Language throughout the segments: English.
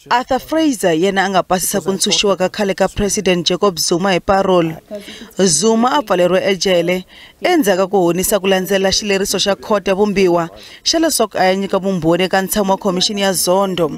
Arthur Fraser yena anga pasisa ku ntshunxiwa ka khale ka President Jacob Zuma hi parole. Zuma a pfaleriwe ejele endzhaku ku honisa ku landzela xileriso xa khoto ya vumbiwa xa leswaku a ya nyika vumbhoni eka ntshamo wa commission ya Zondo.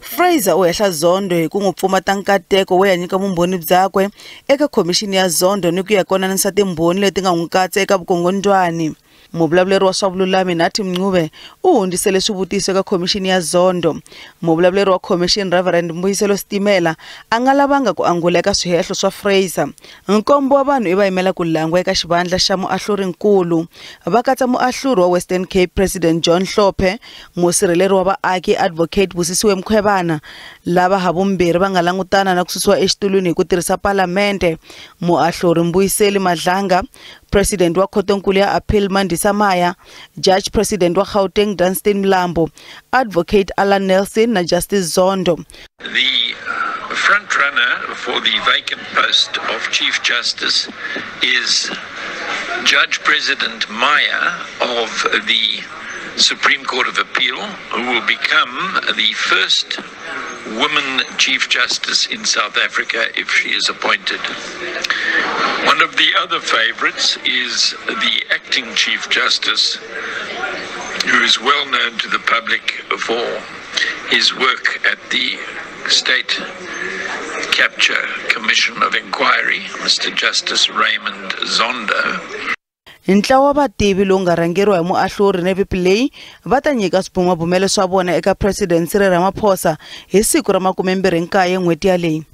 Fraser u hehla Zondo hi ku n'wi pfumata nkateko wo ya nyika vumbhoni byakwe eka commission ya Zondo ni ku ya konanisa timbhoni leti nga n'wi katsa eka vukongondwani. Muvulavuleri wa swa vululami Nathi Mncube u hundisele swivutiso eka commission ya Zondo. Muvulavuleri wa commission Reverend Mbuyiselo Stimela a nga lavanga ku angula eka swihehlo swa Fraser. Nkombo wa vanhu i va yimela ku langwa eka xivandla xa muahlurinkulu. Va katsa muahluri wa Western Cape President John Hlophe, musirheleri wa vaaki Advocate Busisiwe, lava havumbirhi va nga langutana na ku susiwa exitulwini hi ku tirhisa Parliamente, muahluri Mbuyiseli Madlanga, President wa Khotonkulu ya Appeal Mandisa Maya, Judge President wa Gauteng Dunstan Mlambo, Advocate Alan Nelson na Justice Zondo. The front runner for the vacant post of Chief Justice is Judge President Maya of the Supreme Court of Appeal, who will become the first woman Chief Justice in South Africa if she is appointed. One of the other favorites is the acting Chief Justice, who is well known to the public for his work at the State Capture Commission of Inquiry, Mr. Justice Raymond Zondo. Ntlawa wa vativi lowu nga rhangeriwa hi muahluri Nevi Pillay va ta nyika swibumabumelo swa vona eka President Cyril Ramaphosa hi siku ra 29 n'hweti yaleyi.